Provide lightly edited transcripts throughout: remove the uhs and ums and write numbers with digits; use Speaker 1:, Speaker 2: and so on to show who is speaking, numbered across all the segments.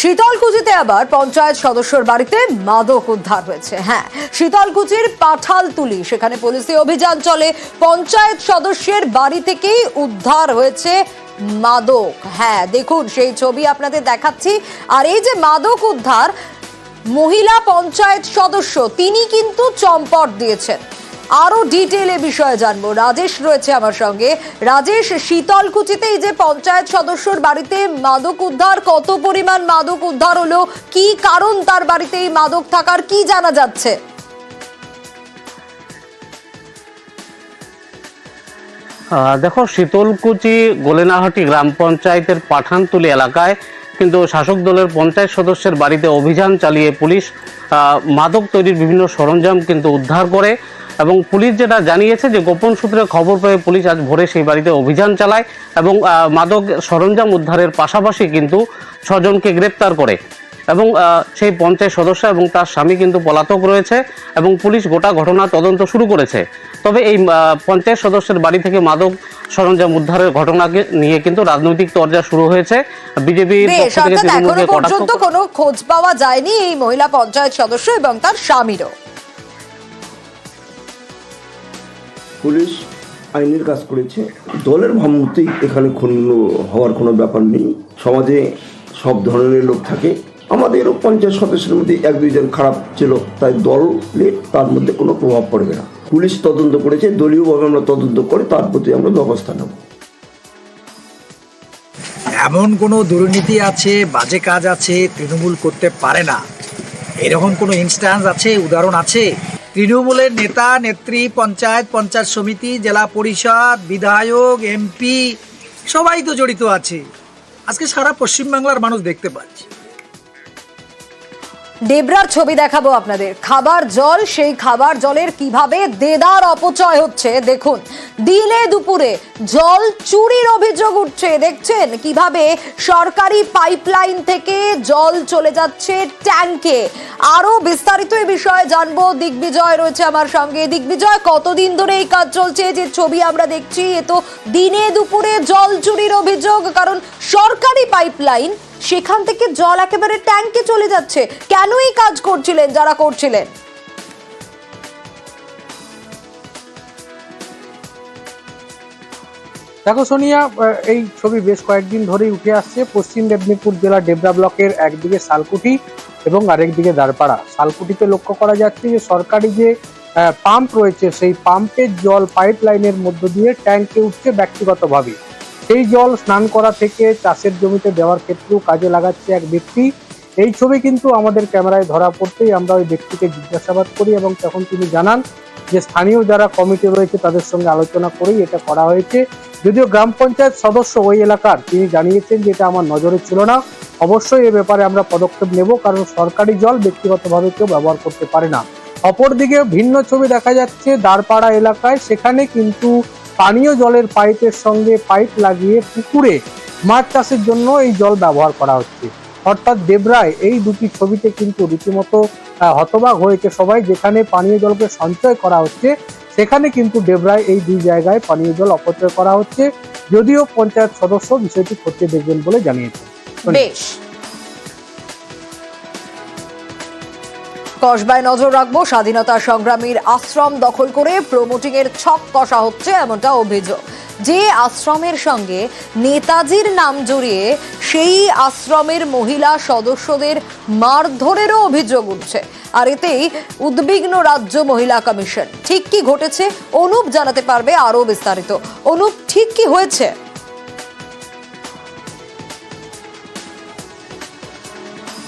Speaker 1: শীতলকুচিতে আবার পঞ্চায়েত সদস্যর বাড়িতে মাদক উদ্ধার হয়েছে। হ্যাঁ, শীতলকুচির পাঠালতুলি সেখানে পুলিশি অভিযান চলে। পঞ্চায়েত সদস্যের বাড়ি থেকেই উদ্ধার হয়েছে মাদক। হ্যাঁ, দেখুন সেই ছবি আপনাদের দেখাচ্ছি। আর এই যে মাদক উদ্ধার, মহিলা পঞ্চায়েত সদস্য তিনি কিন্তু চম্পট দিয়েছেন। আরো ডিটেইলে বিষয়ে জানবো, রাজেশ রয়েছে আমার সঙ্গে। রাজেশ, শীতলকুচিতে এই যে পঞ্চায়েত সদস্যর বাড়িতে মাদক উদ্ধার, কত পরিমাণ মাদক উদ্ধার হলো, কি কারণ তার বাড়িতে এই মাদক থাকার, কি জানা যাচ্ছে?
Speaker 2: দেখো, শীতলকুচি গোলেনাহাটি গ্রাম পঞ্চায়েতের পাঠানতুলি এলাকায় কিন্তু শাসক দলের পঞ্চায়েত সদস্যের বাড়িতে অভিযান চালিয়ে পুলিশ মাদক তৈরির বিভিন্ন সরঞ্জাম কিন্তু উদ্ধার করে। এবং পুলিশ যেটা জানিয়েছে যে গোপন সূত্রে খবর পেয়ে পুলিশ আজ ভোরে সেই বাড়িতে অভিযান চালায় এবং মাদক সরঞ্জাম উদ্ধারের পাশাপাশি কিন্তু 6 জনকে গ্রেপ্তার করে। এবং সেই পঞ্চায়েত সদস্য এবং তার স্বামী কিন্তু পলাতক রয়েছে এবং পুলিশ গোটা ঘটনা তদন্ত শুরু করেছে। তবে এই পঞ্চায়েত সদস্যের বাড়ি থেকে মাদক সরঞ্জাম উদ্ধারের ঘটনাকে নিয়ে কিন্তু রাজনৈতিক চর্চা শুরু হয়েছে। বিজেপির পক্ষ থেকে
Speaker 1: এখনো পর্যন্ত কোনো খোঁজ পাওয়া যায়নি এই মহিলা পঞ্চায়েত সদস্য এবং তার স্বামীরও।
Speaker 3: পুলিশ আইনের কাজ করেছে, দলের ভাবমূর্তি এখানে ক্ষুণ্ণ হওয়ার কোনো ব্যাপার নেই। সমাজে সব ধরনের লোক থাকে, আমাদেরও পঞ্চায়েত সদস্যের মধ্যে 1-2 জন খারাপ ছিল, তাই দলের তার মধ্যে কোনো প্রভাব পড়বে না। পুলিশ তদন্ত করেছে, দলীয়ভাবে আমরা তদন্ত করে তার প্রতি আমরা ব্যবস্থা নেব।
Speaker 4: এমন কোনো দুর্নীতি আছে, বাজে কাজ আছে তৃণমূল করতে পারে না, এরকম কোনো ইনস্ট্যান্স আছে, উদাহরণ আছে? তৃণমূলের নেতা নেত্রী, পঞ্চায়েত সমিতি, জেলা পরিষদ, বিধায়ক, এমপি সবাই তো জড়িত আছে। আজকে সারা পশ্চিমবাংলার মানুষ দেখতে পাচ্ছে।
Speaker 1: ডেবরার ছবি দেখাবো আপনাদের। খাবার জল, সেই খাবার জলের কিভাবে দেদার অপচয় হচ্ছে দেখুন। দিনে দুপুরে জল চুরির অভিযোগ উঠছে। দেখছেন কিভাবে সরকারি পাইপলাইন থেকে জল চলে যাচ্ছে ট্যাঙ্কে। আরো বিস্তারিত এই বিষয়ে জানবো, দিগ্বিজয় রয়েছে আমার সঙ্গে। দিগ্বিজয়, কতদিন ধরে এই কাজ চলছে? যে ছবি আমরা দেখছি, এ তো দিনে দুপুরে জল চুরির অভিযোগ, কারণ সরকারি পাইপলাইন সেখান থেকে জল একেবারে ট্যাঙ্কে চলে যাচ্ছে। কেন এই কাজ করছিলেন যারা করছিলেন?
Speaker 5: দেখো সোনিয়া, এই ছবি বেশ কয়েকদিন ধরেই উঠে আসছে। পশ্চিম মেদিনীপুর জেলার ডেবরা ব্লকের একদিকে শালকুটি এবং আরেকদিকে দারপাড়া। শালকুটিতে লক্ষ্য করা যাচ্ছে যে সরকারি যে পাম্প রয়েছে, সেই পাম্পের জল পাইপ লাইনের মধ্য দিয়ে ট্যাঙ্কে উঠছে ব্যক্তিগতভাবে। সেই জল স্নান করা থেকে চাষের জমিতে দেওয়ার ক্ষেত্রেও কাজে লাগাচ্ছে এক ব্যক্তি। এই ছবি কিন্তু আমাদের ক্যামেরায় ধরা পড়তেই আমরা ওই ব্যক্তিকে জিজ্ঞাসাবাদ করি এবং তখন তিনি জানান যে স্থানীয় যারা কমিটি রয়েছে তাদের সঙ্গে আলোচনা করেই এটা করা হয়েছে। যদিও গ্রাম পঞ্চায়েত সদস্য ওই এলাকার, তিনি জানিয়েছেন যে এটা আমার নজরে ছিল না, অবশ্যই এ ব্যাপারে আমরা পদক্ষেপ নেব, কারণ সরকারি জল ব্যক্তিগতভাবে কেউ ব্যবহার করতে পারে না। অপরদিকে ভিন্ন ছবি দেখা যাচ্ছে দারপাড়া এলাকায়। সেখানে কিন্তু পানীয় জলের পাইপের সঙ্গে পাইপ লাগিয়ে পুকুরে মাছ চাষের জন্য এই জল ব্যবহার করা হচ্ছে। অর্থাৎ ডেবরায় এই দুটি ছবিতে কিন্তু রীতিমতো হতবাক হয়েছে সবাই। যেখানে পানীয় জলকে সঞ্চয় করা হচ্ছে, সেখানে কিন্তু ডেবরায় এই 2 জায়গায় পানীয় জল অপচয় করা হচ্ছে। যদিও পঞ্চায়েত সদস্য বিষয়টি খতিয়ে দেখবেন বলে জানিয়েছেন।
Speaker 1: বেশ, কসবায় নজর রাখবো। স্বাধীনতা সংগ্রামীর আশ্রম দখল করে প্রমোটিং এর ছক কষা হচ্ছে, এমনটা অভিযোগ। যে আশ্রমের সঙ্গে নেতাজির নাম জড়িয়ে সেই আশ্রমের মহিলা সদস্যদের মারধরেরও অভিযোগ উঠছে। আর এতেই উদ্বিগ্ন রাজ্য মহিলা কমিশন। ঠিক কি ঘটেছে অনুপ জানাতে পারবে আরো বিস্তারিত। অনুপ, ঠিক কি হয়েছে?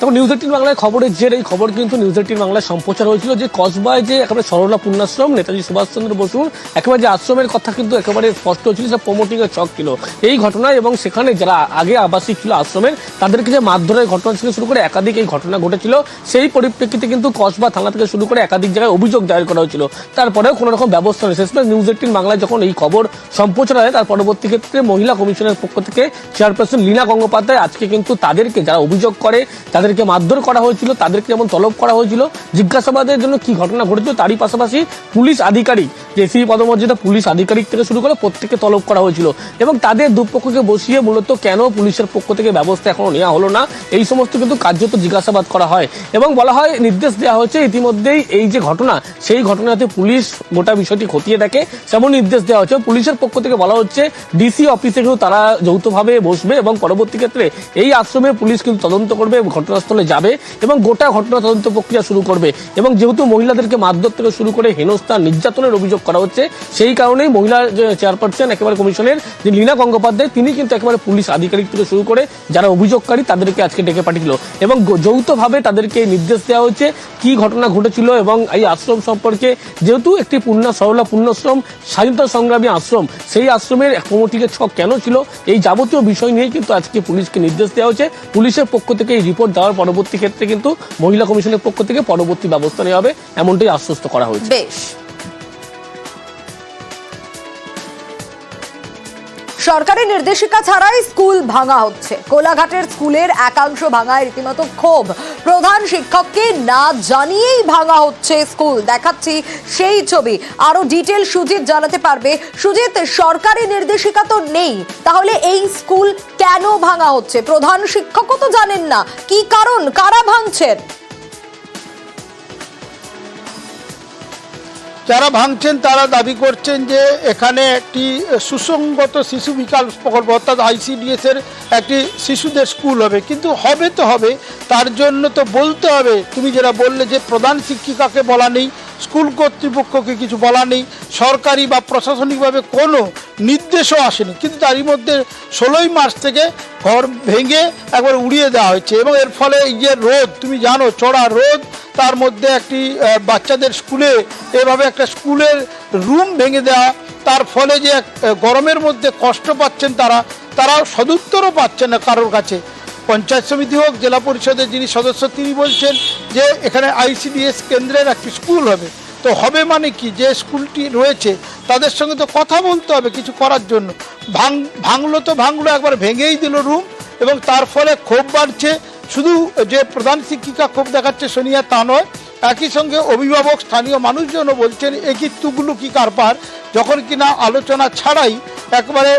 Speaker 6: তখন নিউজ 18 বাংলায় খবরের জের এই খবর কিন্তু নিউজ 18 বাংলায় সম্প্রচার হয়েছিল যে কসবায় যে একেবারে সরলা পূর্ণাশ্রম নেতাজি সুভাষচন্দ্র বসুর একেবারে যে আশ্রমের কথা কিন্তু একেবারে স্পষ্ট হয়েছিল, সেটা প্রমোটিং এর ছক ছিল এই ঘটনায়। এবং সেখানে যারা আগে আবাসিক ছিল আশ্রমের, তাদেরকে যে মারধরের ঘটনা থেকে শুরু করে একাধিক এই ঘটনা ঘটেছিল। সেই পরিপ্রেক্ষিতে কিন্তু কসবা থানা থেকে শুরু করে একাধিক জায়গায় অভিযোগ দায়ের করা হয়েছিল। তারপরেও কোনো রকম ব্যবস্থা নেই। শেষমেশ নিউজ 18 বাংলায় যখন এই খবর সম্প্রচার হয়, তার পরবর্তী ক্ষেত্রে মহিলা কমিশনের পক্ষ থেকে চেয়ারপারসন লীনা গঙ্গোপাধ্যায় আজকে কিন্তু তাদেরকে, যারা অভিযোগ করে তাদেরকে মারধর করা হয়েছিল, তাদেরকে যেমন তলব করা হয়েছিল, জিজ্ঞাসাবাদের জন্য কি ঘটনা ঘটেছিল, তারই পাশাপাশি পুলিশ আধিকারিক কেসি পদমর্যাদা পুলিশ আধিকারিক থেকে শুরু করে প্রত্যেককে তলব করা হয়েছিল এবং তাদের দুপক্ষকে বসিয়ে মূলত কেন পুলিশের পক্ষ থেকে ব্যবস্থা এখনো নেওয়া হলো না এই সমস্ত কিন্তু কার্যত জিজ্ঞাসাবাদ করা হয় এবং বলা হয় নির্দেশ দেওয়া হয়েছে ইতিমধ্যেই এই যে ঘটনা সেই ঘটনাতে পুলিশ গোটা বিষয়টি খতিয়ে দেখে সেমন নির্দেশ দেওয়া হয়েছে। পুলিশের পক্ষ থেকে বলা হচ্ছে ডিসি অফিসে কিন্তু তারা যৌথভাবে বসবে এবং পরবর্তী ক্ষেত্রে এই আশ্রমে পুলিশ কিন্তু তদন্ত করবে, ঘটনাস্থলে যাবে এবং গোটা ঘটনা তদন্ত প্রক্রিয়া শুরু করবে এবং যেহেতু মহিলাদেরকে মারধর থেকে শুরু করে হেনস্থা নির্যাতনের অভিযোগ করা হচ্ছে সেই কারণেই মহিলা চেয়ারপারসন একেবারে কমিশনের যে লীনা গঙ্গোপাধ্যায় তিনি কিন্তু একেবারে পুলিশ আধিকারিক থেকে শুরু করে যারা অভিযোগকারী তাদেরকে আজকে ডেকে পাঠিয়েছিল এবং যৌথভাবে তাদেরকে নির্দেশ দেওয়া হচ্ছে কি ঘটনা ঘটেছিল এবং এই আশ্রম সম্পর্কে যেহেতু একটি সরলা পুণ্যাশ্রম স্বাধীনতা সংগ্রামী আশ্রম সেই আশ্রমের কমিটির ছক কেন ছিল এই যাবতীয় বিষয় নিয়ে কিন্তু আজকে পুলিশকে নির্দেশ দেওয়া হয়েছে। পুলিশের পক্ষ থেকে এই রিপোর্ট দেওয়ার পরবর্তী ক্ষেত্রে কিন্তু মহিলা কমিশনের পক্ষ থেকে পরবর্তী ব্যবস্থা নেওয়া হবে এমনটাই আশ্বস্ত করা হয়েছে।
Speaker 1: বেশ, সরকারি নির্দেশিকা ছাড়াই স্কুল ভাঙা হচ্ছে। কোলাঘাটের স্কুলের একাংশ ভাঙায় রীতিমতো ক্ষোভ। প্রধান শিক্ষককে না জানিয়েই ভাঙা হচ্ছে স্কুল। দেখাচ্ছি সেই ছবি, আরো ডিটেল সুজিত জানাতে পারবে। সুজিত, সরকারি নির্দেশিকা তো নেই, তাহলে এই স্কুল কেন ভাঙা হচ্ছে? প্রধান শিক্ষকও তো জানেন না, কি কারণ, কারা ভাঙছেন?
Speaker 7: যারা ভাঙছেন তারা দাবি করছেন যে এখানে একটি সুসংগত শিশু বিকাশ প্রকল্প অর্থাৎ ICDS এর একটি শিশুদের স্কুল হবে, কিন্তু হবে তো হবে, তার জন্য তো বলতে হবে। তুমি যেটা বললে যে প্রধান শিক্ষিকাকে বলা নেই, স্কুল কর্তৃপক্ষকে কিছু বলা নেই, সরকারি বা প্রশাসনিকভাবে কোনো নির্দেশও আসেনি, কিন্তু তারই মধ্যে 16ই মার্চ থেকে ঘর ভেঙে একবার উড়িয়ে দেওয়া হয়েছে এবং এর ফলে এই যে রোদ, তুমি জানো চড়া রোদ, তার মধ্যে একটি বাচ্চাদের স্কুলে এভাবে একটা স্কুলের রুম ভেঙে দেওয়া, তার ফলে যে গরমের মধ্যে কষ্ট পাচ্ছেন তারা সদুত্তরও পাচ্ছেন না কারোর কাছে। পঞ্চায়েত সমিতি হোক, জেলা পরিষদের যিনি সদস্য তিনি বলছেন যে এখানে ICDS কেন্দ্রের একটি স্কুল হবে। তো হবে মানে কি, যে স্কুলটি রয়েছে তাদের সঙ্গে তো কথা বলতে হবে কিছু করার জন্য। ভাঙলো তো ভাঙলো, একবার ভেঙেই দিল রুম এবং তার ফলে ক্ষোভ বাড়ছে। শুধু যে প্রধান শিক্ষিকা ক্ষোভ দেখাচ্ছে সোনিয়া তা নয়, একই সঙ্গে অভিভাবক স্থানীয় মানুষজনও বলছেন এ কি তুগলুকি কারবার, যখন কিনা আলোচনা ছাড়াই একবারে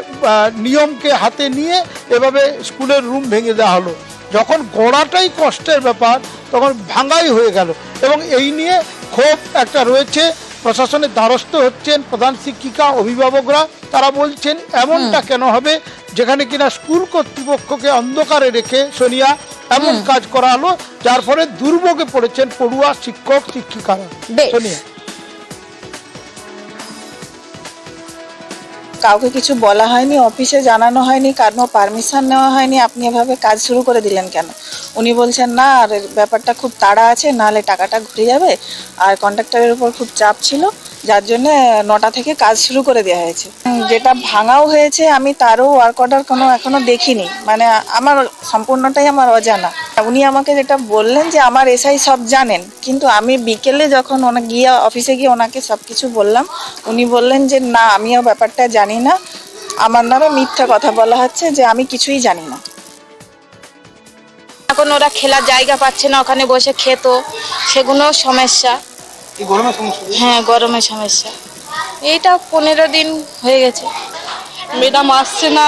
Speaker 7: নিয়মকে হাতে নিয়ে এভাবে স্কুলের রুম ভেঙে দেওয়া হলো। যখন গড়াটাই কষ্টের ব্যাপার তখন ভাঙাই হয়ে গেল এবং এই নিয়ে ক্ষোভ একটা রয়েছে। প্রশাসনের দ্বারস্থ হচ্ছেন প্রধান শিক্ষিকা, অভিভাবকরা, তারা বলছেন এমনটা কেন হবে যেখানে কিনা স্কুল কর্তৃপক্ষকে অন্ধকারে রেখে সোনিয়া এমন কাজ করা হলো, যার ফলে দুর্ভোগে পড়েছেন পড়ুয়া, শিক্ষক, শিক্ষিকারা। সোনিয়া,
Speaker 8: কাউকে কিছু বলা হয়নি, অফিসে জানানো হয়নি, কারো পারমিশন নেওয়া হয়নি, আপনি এভাবে কাজ শুরু করে দিলেন কেন? উনি বলছেন না, আর ব্যাপারটা খুব তাড়া আছে, নাহলে টাকাটা ঘুরে যাবে, আর কন্ট্রাক্টরের উপর খুব চাপ ছিল, যার জন্য 9টা থেকে কাজ শুরু করে দেওয়া হয়েছে। যেটা ভাঙাও হয়েছে আমি তারও ওয়ার্ক অর্ডার এখনো দেখিনি, মানে আমার সম্পূর্ণটাই আমার অজানা। উনি আমাকে যেটা বললেন যে আমার এসআই সব জানেন, কিন্তু আমি বিকেলে যখন গিয়ে অফিসে গিয়ে ওনাকে সব কিছু বললাম, উনি বললেন যে না, আমিও ব্যাপারটা জানি না, আমার নামে মিথ্যা কথা বলা হচ্ছে, যে আমি কিছুই জানি না।
Speaker 9: এখন ওরা খেলার জায়গা পাচ্ছে না, ওখানে বসে খেত, সেগুলো সমস্যা। হ্যাঁ, গরমের সমস্যা। এইটা 15 দিন হয়ে গেছে।
Speaker 10: ম্যাডাম আসছে না,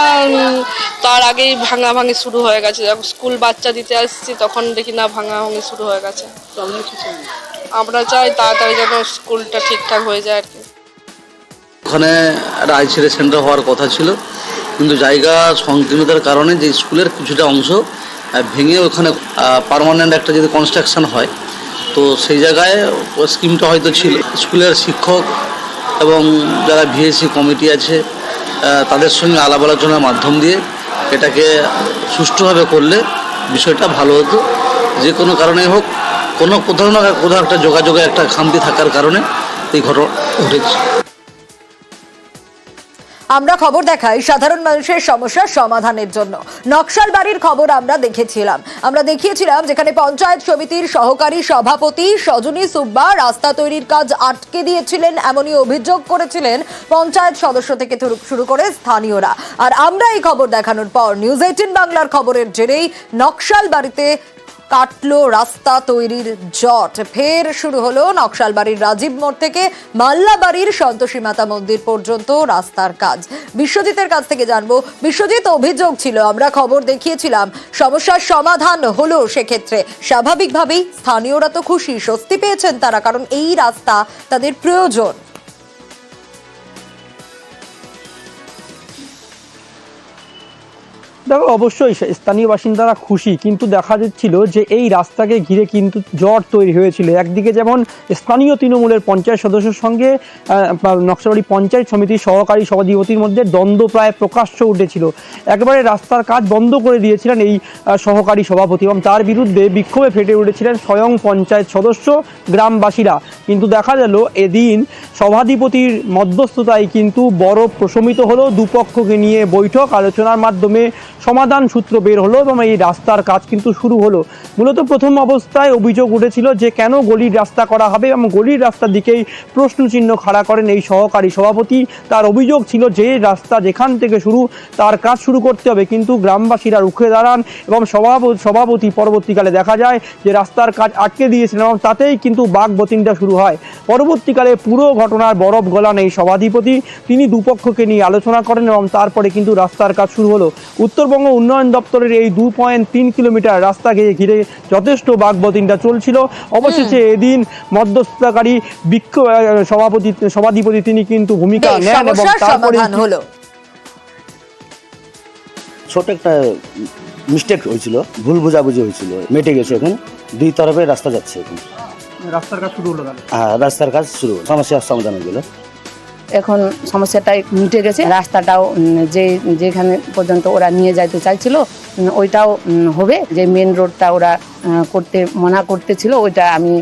Speaker 10: তার আগেই ভাঙাভাঙি শুরু হয়ে গেছে। যখন স্কুল বাচ্চা দিতে আসছি তখন দেখি না ভাঙাভাঙি শুরু হয়ে গেছে। আমরা চাই তাড়াতাড়ি যেন স্কুলটা ঠিকঠাক হয়ে যায় আর কি।
Speaker 11: ওখানে একটা ICDS সেন্টার হওয়ার কথা ছিল, কিন্তু জায়গা সংকীর্ণতার কারণে যে স্কুলের কিছুটা অংশ ভেঙে ওখানে পার্মানেন্ট একটা যদি কনস্ট্রাকশন হয়, তো সেই জায়গায় স্কিমটা হয়তো ছিল। স্কুলের শিক্ষক এবং যারা VAC কমিটি আছে তাদের সঙ্গে আলাপ আলোচনার মাধ্যম দিয়ে এটাকে সুষ্ঠুভাবে করলে বিষয়টা ভালো হতো। যে কোনো কারণে হোক, কোথাও না কোথাও একটা যোগাযোগে একটা খামতি থাকার কারণে এই ঘটনা ঘটেছে।
Speaker 1: আমরা খবর দেখাই সাধারণ মানুষের সমস্যার সমাধানের জন্য। নকশাল বাড়ির খবর আমরা দেখিয়েছিলাম যেখানে পঞ্চায়েত সমিতির সহকারী সভাপতি সজনী সুব্বা রাস্তা তৈরির কাজ আটকে দিয়েছিলেন, এমনই অভিযোগ করেছিলেন পঞ্চায়েত সদস্য থেকে শুরু করে স্থানীয়রা। আর আমরা এই খবর দেখানোর পর নিউজ 18 বাংলার খবরের জেরেই নকশাল বাড়িতে কাটলো রাস্তা তৈরির জট। ফের শুরু হলো নকশালবাড়ির রাজীব মোড় থেকে মাল্লাবাড়ির সন্তোষী মাতা মন্দির পর্যন্ত রাস্তার কাজ। বিশ্বজিতের কাছ থেকে জানবো। বিশ্বজিৎ, অভিযোগ ছিল, আমরা খবর দেখিয়েছিলাম, সমস্যার সমাধান হলো। সেক্ষেত্রে স্বাভাবিকভাবেই স্থানীয়রা তো খুশি, স্বস্তি পেয়েছেন তারা, কারণ এই রাস্তা তাদের প্রয়োজন।
Speaker 5: দেখো, অবশ্যই স্থানীয় বাসিন্দারা খুশি, কিন্তু দেখা যাচ্ছিল যে এই রাস্তাকে ঘিরে কিন্তু জট তৈরি হয়েছিল। একদিকে যেমন স্থানীয় তৃণমূলের পঞ্চায়েত সদস্যের সঙ্গে নকশালবাড়ি পঞ্চায়েত সমিতির সহকারী সভাধিপতির মধ্যে দ্বন্দ্ব প্রায় প্রকাশ্য উঠেছিল। একবারে রাস্তার কাজ বন্ধ করে দিয়েছিলেন এই সহকারী সভাপতি এবং তার বিরুদ্ধে বিক্ষোভে ফেটে উঠেছিলেন স্বয়ং পঞ্চায়েত সদস্য, গ্রামবাসীরা। কিন্তু দেখা গেল এদিন সভাধিপতির মধ্যস্থতায় কিন্তু বড় প্রশমিত হলো। দুপক্ষকে নিয়ে বৈঠক, আলোচনার মাধ্যমে সমাধান সূত্র বের হলো এবং এই রাস্তার কাজ কিন্তু শুরু হলো। মূলত প্রথম অবস্থায় অভিযোগ উঠেছিল যে কেন গলির রাস্তা করা হবে এবং গলির রাস্তার দিকেই প্রশ্নচিহ্ন খাড়া করেন এই সহকারী সভাপতি। তার অভিযোগ ছিল যে রাস্তা যেখান থেকে শুরু তার কাজ শুরু করতে হবে, কিন্তু গ্রামবাসীরা রুখে দাঁড়ান এবং সভাপতি পরবর্তীকালে দেখা যায় যে রাস্তার কাজ আটকে দিয়েছিলেন এবং তাতেই কিন্তু বাকবতিনটা শুরু হয়। পরবর্তীকালে পুরো ঘটনার বরফ গলান এই সভাধিপতি, তিনি দুপক্ষকে নিয়ে আলোচনা করেন এবং তারপরে কিন্তু রাস্তার কাজ শুরু হলো। উত্তরবঙ্গ উন্নয়ন দপ্তরের এই 2.3 কিলোমিটার রাস্তাকে ঘিরে যথেষ্ট বাকবতিনটা চলছিল। অবশেষে এদিন মধ্যস্থতাকারী সভাধিপতি তিনি কিন্তু ভূমিকা নেন এবং তারপরে
Speaker 1: হলো।
Speaker 12: ছোট একটা মিস্টেক হয়েছিল, ভুল বোঝাবুঝি হয়েছিল, মেটে গেছে। এখন দুই তরফে রাস্তা যাচ্ছে। এখন
Speaker 5: রাস্তার কাজ শুরু হলো।
Speaker 12: হ্যাঁ, রাস্তার কাজ শুরু, সমস্যার সমাধান হয়ে গেল।
Speaker 13: এখন সমস্যাটাই মিটে গেছে। রাস্তাটাও যেখানে পর্যন্ত ওরা নিয়ে যাইতে চাইছিল ওইটাও হবে। যে মেন রোডটা ওরা করতে মানা করতেছিল ওইটা আমি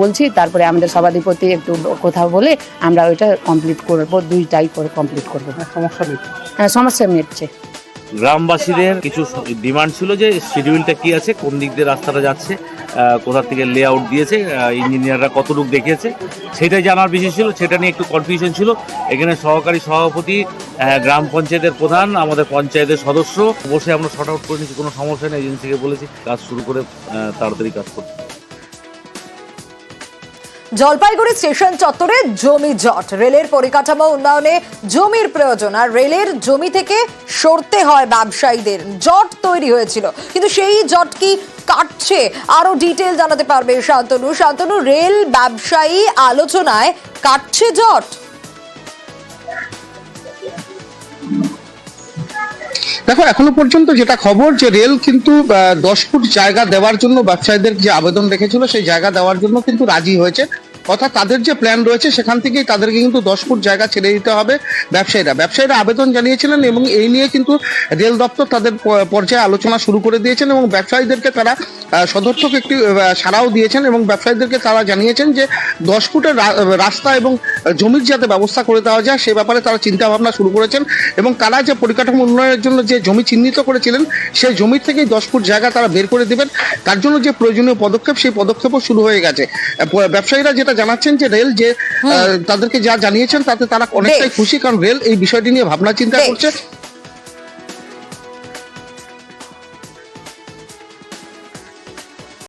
Speaker 13: বলছি, তারপরে আমাদের সভাধিপতি একটু কথা বলে আমরা ওইটা কমপ্লিট করবো, দুইটাই করে কমপ্লিট করবো। সমস্যা মিটছে।
Speaker 14: গ্রামবাসীদের কিছু ডিমান্ড ছিল যে শিডিউলটা কি আছে, কোন দিক দিয়ে রাস্তাটা যাচ্ছে, কোথা থেকে লেআউট দিয়েছে, ইঞ্জিনিয়াররা কতটুকু দেখিয়েছে, সেটাই জানার বিষয় ছিল। সেটা নিয়ে একটু কনফিউশন ছিল। এখানে সহকারী সভাপতি, গ্রাম পঞ্চায়েতের প্রধান, আমাদের পঞ্চায়েতের সদস্য বসে আমরা শর্ট আউট করে নিয়েছি। কোনো সমস্যা নেই, এজেন্সিকে বলেছি কাজ শুরু করে তাড়াতাড়ি কাজ করতে।
Speaker 1: জলপাইগুড়ি স্টেশন চত্বরে জমি জট। রেলের পরিকাঠামো উন্নয়নে জমির প্রয়োজন, আর রেলের জমি থেকে সরতে হয় ব্যবসায়ীদের। জট তৈরি হয়েছিল, কিন্তু সেই জট কি কাটছে? আরো ডিটেল জানাতে পারবে শান্তনু। শান্তনু, রেল ব্যবসায়ী আলোচনায় কাটছে জট?
Speaker 7: দেখো, এখনো পর্যন্ত যেটা খবর যে রেল কিন্তু 10 ফুট জায়গা দেওয়ার জন্য ব্যবসায়ীদের যে আবেদন রেখেছিল সেই জায়গা দেওয়ার জন্য কিন্তু রাজি হয়েছে। অর্থাৎ তাদের যে প্ল্যান রয়েছে সেখান থেকেই তাদেরকে কিন্তু 10 ফুট জায়গা ছেড়ে দিতে হবে ব্যবসায়ীরা আবেদন জানিয়েছিলেন এবং এই নিয়ে কিন্তু রেল দপ্তর তাদের পর্যায়ে আলোচনা শুরু করে দিয়েছেন এবং ব্যবসায়ীদেরকে তারা সদর্থক একটি সাড়াও দিয়েছেন এবং ব্যবসায়ীদেরকে তারা জানিয়েছেন যে 10 ফুটের রাস্তা এবং জমির যাতে ব্যবস্থা করে দেওয়া যায় সে ব্যাপারে তারা চিন্তা ভাবনা শুরু করেছেন এবং তারা যে পরিকাঠামো উন্নয়নের জন্য যে জমি চিহ্নিত করেছিলেন সেই জমির থেকেই 10 ফুট জায়গা তারা বের করে দেবেন। তার জন্য যে প্রয়োজনীয় পদক্ষেপ সেই পদক্ষেপও শুরু হয়ে গেছে। ব্যবসায়ীরা যেটা জানাচ্ছেন যে রেল যে তাদেরকে যা জানিয়েছেন তাতে তারা অনেকটাই খুশি, কারণ রেল এই বিষয়টি নিয়ে ভাবনা চিন্তা করছে